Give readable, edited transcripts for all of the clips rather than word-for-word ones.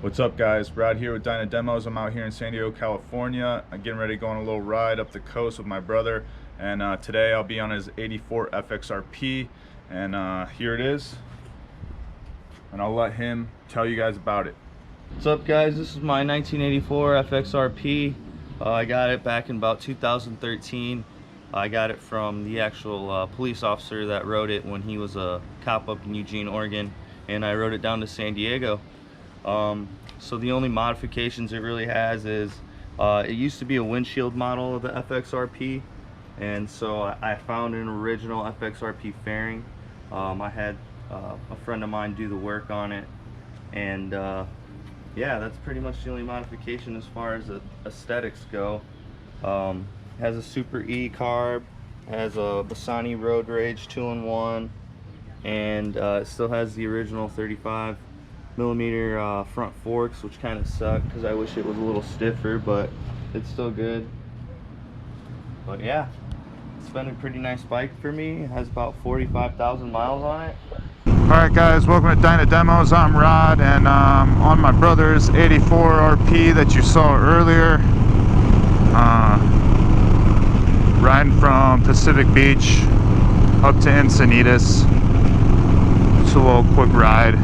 What's up, guys? Brad here with Dyna Demos. I'm out here in San Diego, California. I'm getting ready to go on a little ride up the coast with my brother, and today I'll be on his 84 FXRP, and here it is, and I'll let him tell you guys about it. What's up, guys? This is my 1984 FXRP. I got it back in about 2013. I got it from the actual police officer that rode it when he was a cop up in Eugene, Oregon, and I rode it down to San Diego. So the only modifications it really has is it used to be a windshield model of the FXRP, and so I found an original FXRP fairing. I had a friend of mine do the work on it, and yeah, that's pretty much the only modification as far as the aesthetics go. Has a Super E carb, has a Bassani Road Rage 2-in-1, and it still has the original 35mm front forks, which kind of suck because I wish it was a little stiffer, but it's still good. But yeah, it's been a pretty nice bike for me. It has about 45,000 miles on it. Alright guys, welcome to Dyna Demos. I'm Rod, and on my brother's 84 RP that you saw earlier, riding from Pacific Beach up to Encinitas. Just a little quick ride.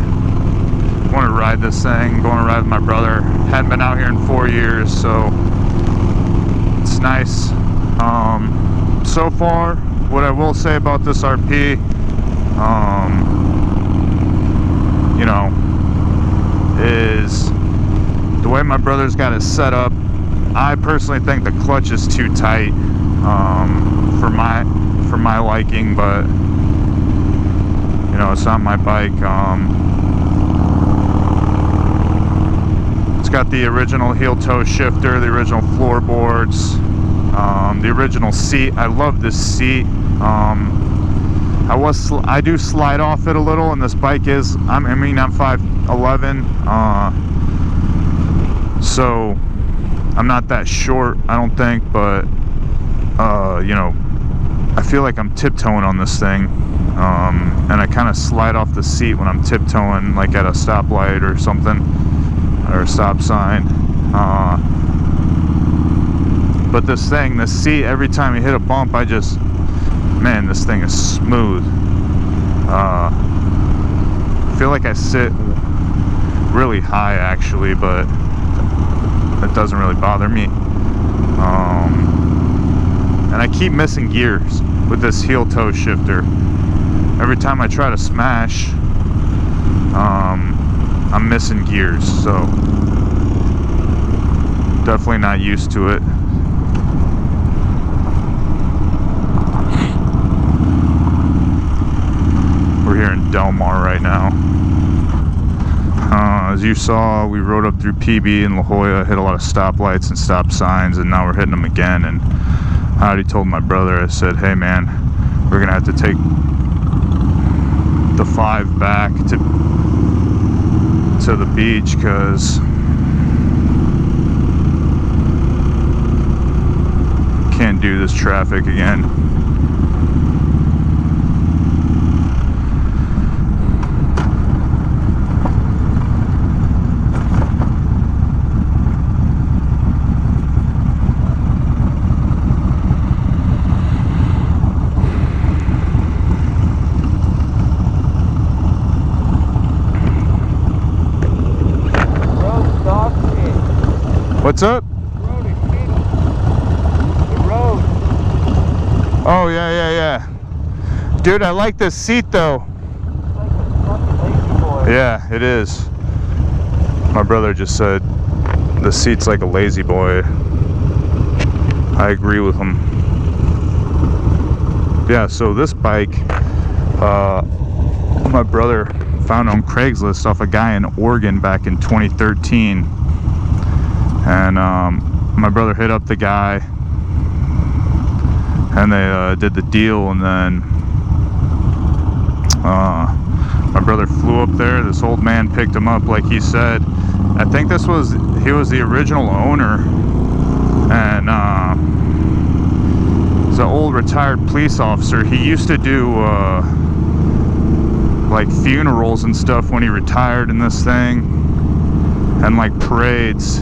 Want to ride this thing, going to ride with my brother. Hadn't been out here in 4 years, so it's nice. So far, what I will say about this RP, you know, is the way my brother's got it set up. I personally think the clutch is too tight for my liking, but you know, it's not my bike. It's got the original heel toe shifter, the original floorboards, the original seat. I love this seat. I do slide off it a little, and this bike is, I'm 5'11", so I'm not that short, I don't think, but you know, I feel like I'm tiptoeing on this thing, and I kind of slide off the seat when I'm tiptoeing, like at a stoplight or something, or a stop sign. But this seat, every time you hit a bump, man, this thing is smooth. I feel like I sit really high actually, but it doesn't really bother me. And I keep missing gears with this heel toe shifter. Every time I try to smash, I'm missing gears, so definitely not used to it. We're here in Del Mar right now. As you saw, we rode up through PB and La Jolla, hit a lot of stoplights and stop signs, and now we're hitting them again. And I already told my brother, I said, hey man, we're gonna have to take the 5 back to the beach, because can't do this traffic again. What's up? The road. Oh yeah. Dude, I like this seat though. It's like a fucking lazy boy. Yeah, it is. My brother just said the seat's like a lazy boy. I agree with him. Yeah, so this bike, my brother found on Craigslist off a guy in Oregon back in 2013. And my brother hit up the guy, and they did the deal, and then my brother flew up there. This old man picked him up, like he said. I think he was the original owner, and he's an old retired police officer. He used to do like funerals and stuff when he retired in this thing. and like parades.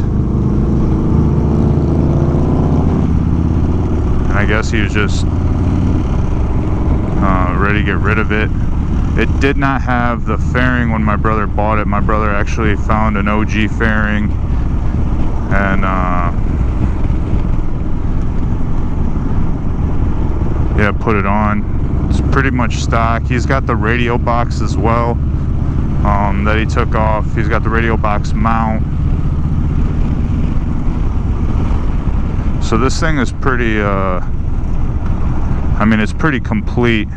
And I guess he was just ready to get rid of it. It did not have the fairing when my brother bought it. My brother actually found an OG fairing and yeah, put it on. It's pretty much stock. He's got the radio box as well that he took off. He's got the radio box mount. So this thing is pretty I mean, it's pretty complete.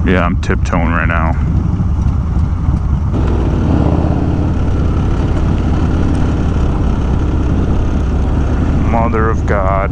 Yeah, I'm tiptoeing right now. Mother of God.